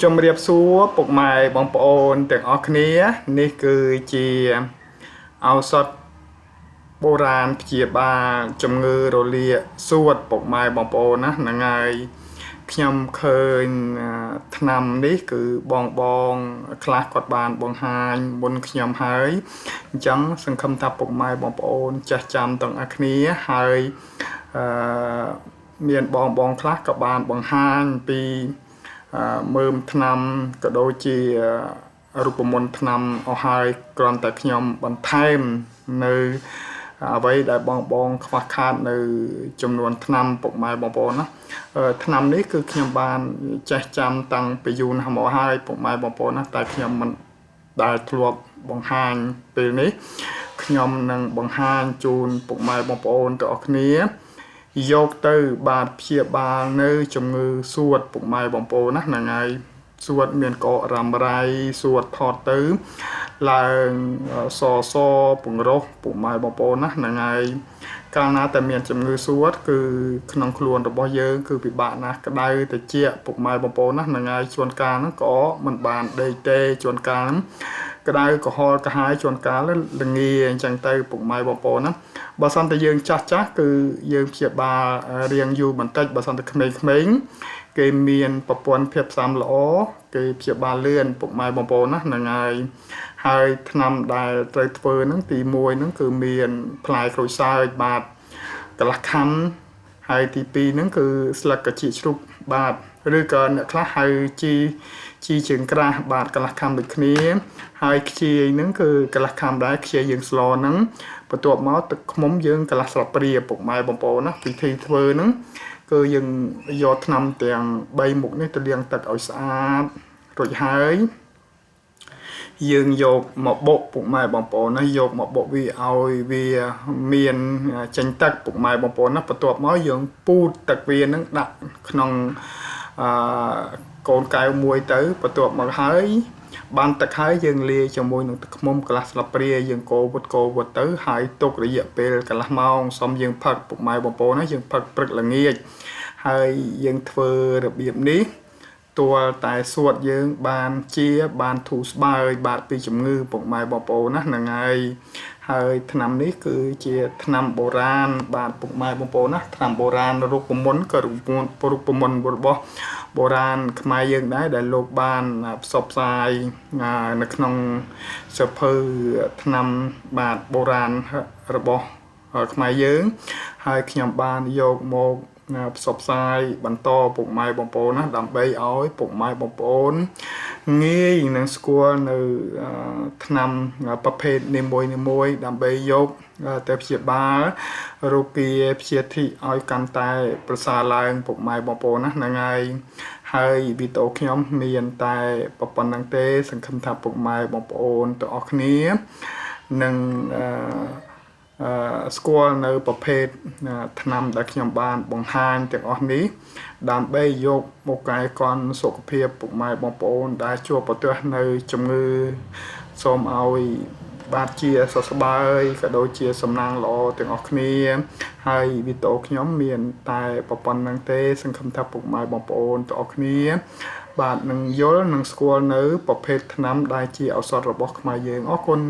ជំរាបសួរពុកម៉ែបងប្អូនទាំងអស់គ្នានេះគឺជាឱសថបុរាណព្យាបាលជំងឺរលាកសួតពុកម៉ែបងប្អូនណាហ្នឹងហើយខ្ញុំឃើញថ្នាំនេះគឺបងខ្លះគាត់បានបង្ហាញមុនខ្ញុំហើយអញ្ចឹងសង្ឃឹមថាពុកម៉ែបងប្អូនចេះចាំទាំងអស់គ្នាហើយមានបងខ្លះក៏បានបង្ហាញពីមើមថ្នាំក៏ដូចជារូបមន្តថ្នាំអស់ហើយគ្រាន់តែខ្ញុំបន្ថែមនៅអ្វីដែលបងខ្វះខាតនៅចំនួនថ្នាំពុកម៉ែបងប្អូនណាថ្នាំនេះគឺខ្ញុំបានចេះចាំតាំងពីយូរណាស់មកហើយពុកម៉ែបងប្អូនណាតែខ្ញុំមិនដែលធ្លាប់បង្ហាញពេលនេះខ្ញុំនឹងបង្ហាញជូនពុកម៉ែបងប្អូនទាំងអស់គ្នាយកទៅបាទព្យាបាលនៅជំងឺសួតពុកម៉ែបងប្អូនណាហ្នឹងហើយសួតមានកករ៉ាំរ៉ៃសួតថតទៅឡើងសពង្រោះពុកម៉ែបងប្អូនណាហ្នឹងហើយកាលណាតែមានជំងឺសួតគឺក្នុងខ្លួនរបស់យើងគឺពិបាកណាស់ក្តៅត្រជាក់ពុកម៉ែបងប្អូនណាហ្នឹងហើយជួនកាលហ្នឹងក៏មិនបានដេកទេជួនកាលហ្នឹងក្តៅក្រហល់កាហាយជួនកាលល្ងាអញ្ចឹងទៅពុកម៉ែបងប្អូនណាបើសិនតែយើងចាស់គឺយើងព្យាបាលរៀងយូរបន្តិចបើសិនតែក្មេងគេមានប្រព័ន្ធភាពផ្សំល្អគេព្យាបាលលឿនពុកម៉ែបងប្អូនណាហ្នឹងហើយថ្នាំដែលត្រូវធ្វើហ្នឹងទី1ហ្នឹងគឺមានផ្លែក្រូចសើចបាទកន្លះខាំហើយទី2ហ្នឹងគឺស្លឹកកាជីជ្រូកបាទឬក៏អ្នកខ្លះហៅជីជើងក្រាស់បាទកន្លះខាំដូចគ្នាហើយខ្ជាយហ្នឹងគឺកន្លះខាំដែរខ្ជាយយើងស្លហ្នឹងបន្ទាប់មកទឹកឃ្មុំយើងកន្លះស្លាបព្រាពុកម៉ែបងប្អូនណាពិធីធ្វើហ្នឹងគឺយើងយកថ្នាំទាំង3មុខនេះទៅលាងទឹកឲ្យស្អាតរួចហើយយើងយកមកបុកពុកម៉ែបងប្អូនណាយកមកបុកវាឲ្យវាមានចេញទឹកពុកម៉ែបងប្អូនណាបន្ទាប់មកយើងពូតទឹកវានឹងដាក់ក្នុងកូនកែវមួយទៅបន្ទាប់មកហើយបានទឹកហើយយើងលាយជាមួយនឹងទឹកឃ្មុំកន្លះស្លាបព្រាយើងកូរវត្តទៅហើយទុករយៈពេលកន្លះម៉ោងសុំយើងផឹកពុកម៉ែបងប្អូនណាយើងផឹកព្រឹកល្ងាចហើយយើងធ្វើរបៀបនេះទាល់តែសួតយើងបានធូរស្បើយបាទពីជំងឺពុកម៉ែបងប្អូនណាហ្នឹងហើយថ្នាំនេះគឺជាថ្នាំបុរាណបាទពុកម៉ែបងប្អូនណាថ្នាំបុរាណរូបមន្តក៏រូបមន្តរបស់បុរាណខ្មែរយើងដែរដែលលោកបានផ្សព្វផ្សាយនៅក្នុងសៀវភៅថ្នាំបាទបុរាណរបស់ខ្មែរយើងហើយខ្ញុំបានយកមកផ្សព្វផ្សាយបន្តពុកម៉ែបងប្អូនណាដើម្បីឲ្យពុកម៉ែបងប្អូនងាយនឹងស្គាល់នៅថ្នាំប្រភេទនីមួយដើម្បីយកទៅព្យាបាលរោគាព្យាធិឲ្យកាន់តែប្រសើរឡើងពុកម៉ែបងប្អូនណាហ្នឹងហើយវីដេអូខ្ញុំមានតែប៉ុណ្្នឹងទេសង្ឃឹមថាពុកម៉ែបងប្អូនទាំងអស់គ្នានឹងស្គាល់នៅប្រភេទថ្នាំដែលខ្ញុំបានបង្ហាញទាំងអស់នេះដើម្បីយកមកកែកនសុខភាពពុកម៉ែបងប្អូនដែលជួបប្រទះនៅជំងឺសូមឲ្យបាទជាសះស្បើយក៏ដូចជាសំណាងល្អទាំងអស់គ្នាហើយវីដេអូខ្ញុំមានតែប៉ុណ្្នឹងទេសង្ឃឹមថាពុកម៉ែបងប្អូនទាំងអស់គ្នាបាទនឹងយល់នឹងស្គាល់នៅប្រភេទថ្នាំដែលជាឱសថរបស់ខ្មែរយើងអរគុណ